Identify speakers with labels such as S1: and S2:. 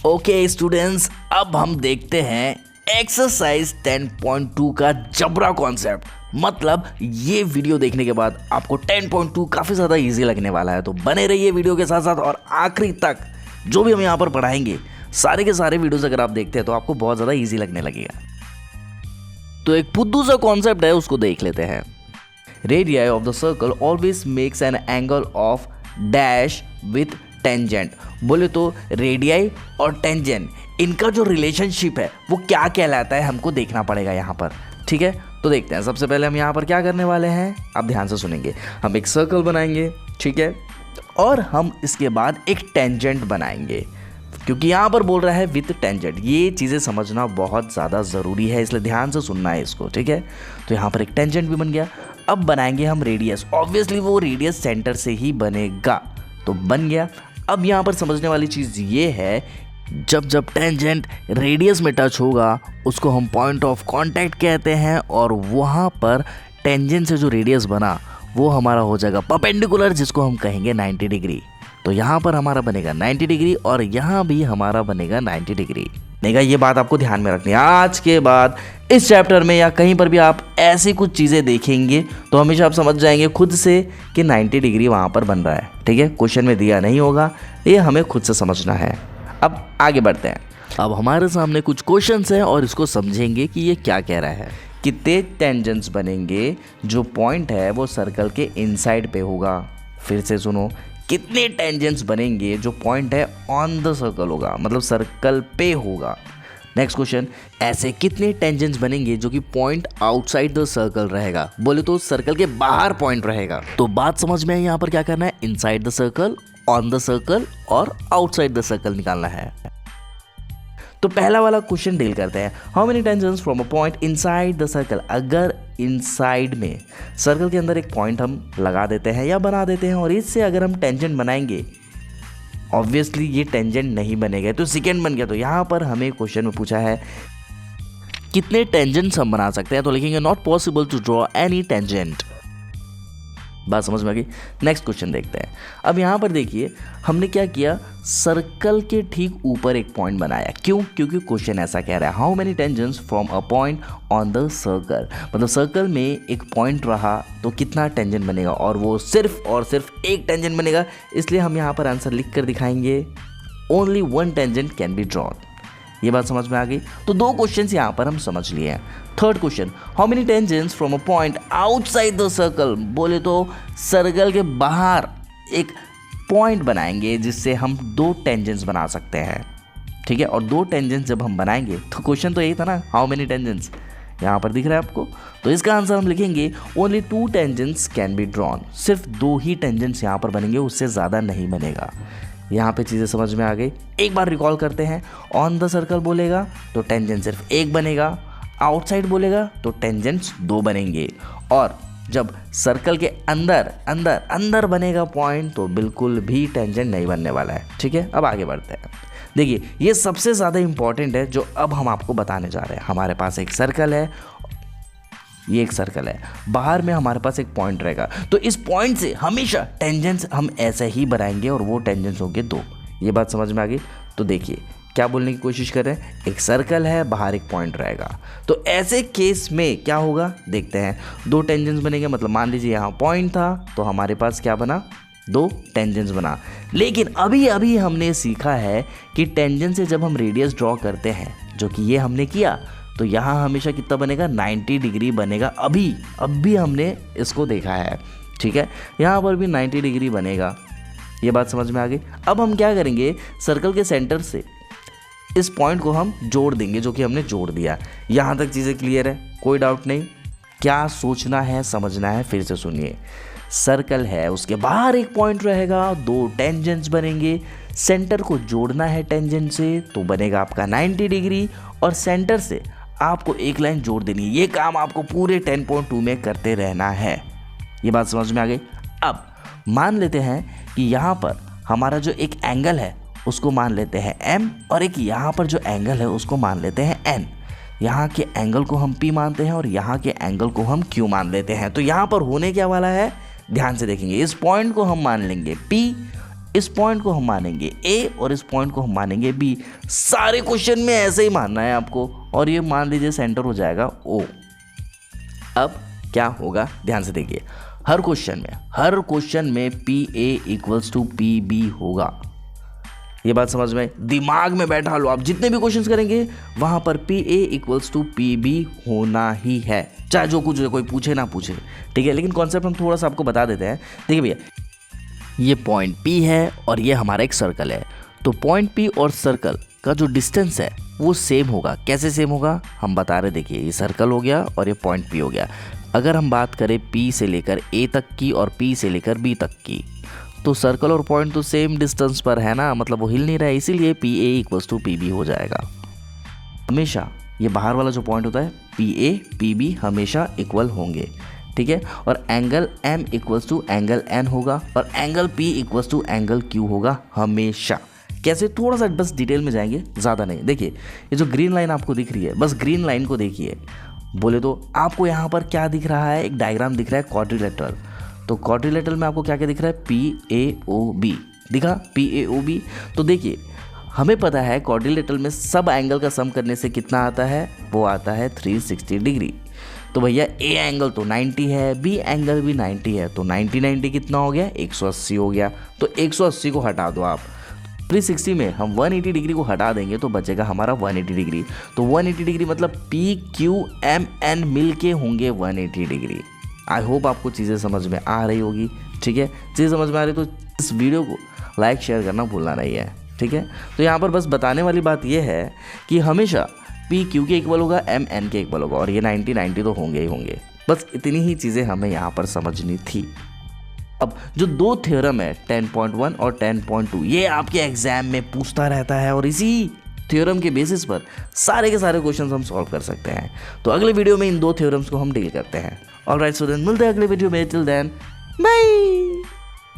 S1: Okay students, अब हम देखते हैं एक्सरसाइज 10.2 का जबरा कॉन्सेप्ट। मतलब ये वीडियो देखने के बाद आपको 10.2 काफ़ी ज़्यादा इजी लगने वाला है, तो बने रहिए वीडियो के साथ साथ और आखिरी तक। जो भी हम यहाँ पर पढ़ाएंगे सारे के सारे वीडियोस अगर आप देखते हैं तो आपको बहुत ज़्यादा इजी लगने लगेगा। तो एक फुद्दू सा कॉन्सेप्ट है, उसको देख लेते हैं। Radii of the circle always makes an angle of dash with tangent. बोले तो रेडियाई और टेंजेंट, इनका जो रिलेशनशिप है वो क्या कहलाता है, हमको देखना पड़ेगा यहाँ पर। ठीक है, तो देखते हैं। सबसे पहले हम यहाँ पर क्या करने वाले हैं, आप ध्यान से सुनेंगे। हम एक सर्कल बनाएंगे, ठीक है, और हम इसके बाद एक टेंजेंट बनाएंगे, क्योंकि यहाँ पर बोल रहा है विथ टेंजेंट। ये चीज़ें समझना बहुत ज़्यादा ज़रूरी है, इसलिए ध्यान से सुनना है इसको। ठीक है, तो यहाँ पर एक टेंजेंट भी बन गया। अब बनाएंगे हम रेडियस। ऑब्वियसली वो रेडियस सेंटर से ही बनेगा, तो बन गया। अब यहाँ पर समझने वाली चीज़ ये है, जब जब टेंजेंट रेडियस में टच होगा उसको हम पॉइंट ऑफ कांटेक्ट कहते हैं, और वहाँ पर टेंजेंट से जो रेडियस बना वो हमारा हो जाएगा परपेंडिकुलर, जिसको हम कहेंगे 90 डिग्री। तो यहाँ पर हमारा बनेगा 90 डिग्री और यहाँ भी हमारा बनेगा 90 डिग्री। ये बात आपको ध्यान में रखनी है। आज के बाद इस चैप्टर में या कहीं पर भी आप ऐसी कुछ चीज़ें देखेंगे तो हमेशा आप समझ जाएंगे खुद से कि 90 डिग्री वहाँ पर बन रहा है। ठीक है, क्वेश्चन में दिया नहीं होगा, ये हमें खुद से समझना है। अब आगे बढ़ते हैं। अब हमारे सामने कुछ क्वेश्चंस हैं और इसको समझेंगे कि ये क्या कह रहा है। कितने टेंजेंट्स बनेंगे, जो पॉइंट है वो सर्कल के इनसाइड पे होगा। फिर से सुनो, कितने टेंजेंट्स बनेंगे जो पॉइंट है ऑन द सर्कल होगा, मतलब सर्कल पे होगा। नेक्स्ट क्वेश्चन, ऐसे कितने टेंजेंट्स बनेंगे जो कि पॉइंट आउटसाइड द सर्कल रहेगा। बोले तो सर्कल के बाहर पॉइंट रहेगा। तो बात समझ में है, यहाँ पर क्या करना है, inside the circle, on the circle और आउटसाइड द सर्कल निकालना है। तो पहला वाला क्वेश्चन डील करते हैं। How many tangents from a point inside the circle. अगर इनसाइड में सर्कल के अंदर एक पॉइंट हम लगा देते हैं या बना देते हैं और इससे अगर हम टेंजेंट बनाएंगे, ऑब्वियसली ये टेंजेंट नहीं बनेगा, तो सेकेंड बन गया। तो यहाँ पर हमें क्वेश्चन में पूछा है कितने टेंजेंट्स हम बना सकते हैं, तो लिखेंगे not possible to draw any tangent. बात समझ में आ गई। नेक्स्ट क्वेश्चन देखते हैं। अब यहाँ पर देखिए हमने क्या किया, सर्कल के ठीक ऊपर एक पॉइंट बनाया। क्यों? क्योंकि क्वेश्चन ऐसा कह रहा है, how many tangents from a point on the circle. मतलब सर्कल में एक पॉइंट रहा तो कितना टेंजेंट बनेगा, और वो सिर्फ और सिर्फ एक टेंजेंट बनेगा। इसलिए हम यहाँ पर आंसर लिख कर दिखाएंगे, only one tangent can be drawn. ये बात समझ में आ गई। तो दो क्वेश्चंस यहाँ पर हम समझ लिए हैं। Third question, how many tangents from a point outside the circle. बोले तो सर्कल के बाहर एक पॉइंट बनाएंगे जिससे हम दो टेंजेंट्स बना सकते हैं। ठीक है, और दो टेंजेंट्स जब हम बनाएंगे, तो क्वेश्चन तो यही था ना, हाउ मेनी टेंजेंट्स, यहाँ पर दिख रहा है आपको। तो इसका आंसर हम लिखेंगे only to tangents can be drawn. सिर्फ दो ही टेंजेंट्स यहाँ पर बनेंगे, उससे ज़्यादा नहीं बनेगा। यहाँ पे चीज़ें समझ में आ गई। एक बार रिकॉल करते हैं। ऑन द सर्कल बोलेगा तो टेंजेंट सिर्फ एक बनेगा, आउटसाइड बोलेगा तो टेंजेंट्स दो बनेंगे, और जब सर्कल के अंदर अंदर अंदर बनेगा पॉइंट तो बिल्कुल भी टेंजेंट नहीं बनने वाला है। ठीक है, अब आगे बढ़ते हैं। देखिए ये सबसे ज़्यादा इंपॉर्टेंट है जो अब हम आपको बताने जा रहे हैं। हमारे पास एक सर्कल है, ये एक सर्कल है, बाहर में हमारे पास एक पॉइंट रहेगा। तो इस पॉइंट से हमेशा टेंजेंट्स हम ऐसे ही बनाएंगे और वो टेंजेंट्स होंगे दो। ये बात समझ में आ गई। तो देखिए क्या बोलने की कोशिश कर रहे हैं, एक सर्कल है, बाहर एक पॉइंट रहेगा। तो ऐसे केस में क्या होगा, देखते हैं। दो टेंजेंट्स बनेंगे, मतलब मान लीजिए यहाँ पॉइंट था तो हमारे पास क्या बना, दो टेंजेंट्स बना। लेकिन अभी अभी हमने सीखा है कि टेंजेंट से जब हम रेडियस ड्रॉ करते हैं, जो कि ये हमने किया, तो यहाँ हमेशा कितना बनेगा, 90 डिग्री बनेगा। अभी हमने इसको देखा है। ठीक है, यहाँ पर भी 90 डिग्री बनेगा। ये बात समझ में आ गई। अब हम क्या करेंगे, सर्कल के सेंटर से इस पॉइंट को हम जोड़ देंगे, जो कि हमने जोड़ दिया। यहाँ तक चीज़ें क्लियर है, कोई डाउट नहीं। क्या सोचना है, समझना है, फिर से सुनिए। सर्कल है, उसके बाहर एक पॉइंट रहेगा, दो टेंजेंट्स बनेंगे। सेंटर को जोड़ना है टेंजेंट से तो बनेगा आपका 90 डिग्री, और सेंटर से आपको एक लाइन जोड़ देनी है। ये काम आपको पूरे 10.2 में करते रहना है। ये बात समझ में आ गई। अब मान लेते हैं कि यहाँ पर हमारा जो एक एंगल है उसको मान लेते हैं M, और एक यहाँ पर जो एंगल है उसको मान लेते हैं N। यहाँ के एंगल को हम P मानते हैं और यहाँ के एंगल को हम Q मान लेते हैं। तो यहाँ पर होने क्या वाला है, ध्यान से देखेंगे। इस पॉइंट को हम मान लेंगे P, इस पॉइंट को हम मानेंगे ए और इस पॉइंट को हम मानेंगे बी। सारे क्वेश्चन में ऐसे ही मानना है आपको, और ये मान लीजिए सेंटर हो जाएगा ओ। अब क्या होगा ध्यान से देखिए, हर क्वेश्चन में P A equals to P B होगा। ये बात समझ में, दिमाग में बैठा लो, आप जितने भी क्वेश्चंस करेंगे वहां पर P A equals to P B होना ही है, चाहे जो कुछ कोई पूछे ना पूछे, ठीक है। लेकिन कॉन्सेप्ट हम थोड़ा सा आपको बता देते हैं। देखिए भैया, ये पॉइंट पी है और ये हमारा एक सर्कल है, तो पॉइंट पी और सर्कल का जो डिस्टेंस है वो सेम होगा। कैसे सेम होगा हम बता रहे, देखिए ये सर्कल हो गया और ये पॉइंट पी हो गया। अगर हम बात करें पी से लेकर ए तक की और पी से लेकर बी तक की, तो सर्कल और पॉइंट तो सेम डिस्टेंस पर है ना, मतलब वो हिल नहीं रहा है, इसीलिए P A equals to P B हो जाएगा। हमेशा ये बाहर वाला जो पॉइंट होता है पी ए पी बी हमेशा इक्वल होंगे, ठीक है। और angle M equals to angle N होगा और angle P equals to angle Q होगा हमेशा। कैसे, थोड़ा सा बस डिटेल में जाएंगे, ज़्यादा नहीं। देखिए ये जो ग्रीन लाइन आपको दिख रही है, बस ग्रीन लाइन को देखिए। बोले तो आपको यहाँ पर क्या दिख रहा है, एक डायग्राम दिख रहा है क्वाड्रिलेटरल। तो क्वाड्रिलेटरल में आपको क्या क्या दिख रहा है, पी ए ओ बी दिखा, पी ए ओ बी। तो देखिए हमें पता है क्वाड्रिलेटरल में सब एंगल का सम करने से कितना आता है, वो आता है 360 डिग्री। तो भैया ए एंगल तो 90 है, बी एंगल भी 90 है, तो 90 कितना हो गया, 180 हो गया। तो 180 को हटा दो आप, 360 में हम 180 डिग्री को हटा देंगे तो बचेगा हमारा 180 डिग्री। तो 180 डिग्री मतलब पी क्यू एम एन मिल के होंगे 180 डिग्री। आई होप आपको चीज़ें समझ में आ रही होगी, ठीक है। चीज़ें समझ में आ रही तो इस वीडियो को लाइक शेयर करना भूलना नहीं है, ठीक है। तो यहाँ पर बस बताने वाली बात यह है कि हमेशा पी क्यू के इक्वल होगा, एम एन के इक्वल होगा, और ये 90 तो होंगे ही होंगे। बस इतनी ही चीज़ें हमें यहाँ पर समझनी थी। अब जो दो थ्योरम है 10.1 और 10.2, ये आपके एग्जाम में पूछता रहता है और इसी थ्योरम के बेसिस पर सारे के सारे क्वेश्चंस हम सॉल्व कर सकते हैं। तो अगले वीडियो में इन दो थ्योरम्स को हम डील करते हैं। ऑलराइट स्टूडेंट, मिलते हैं अगले वीडियो में। Till then bye.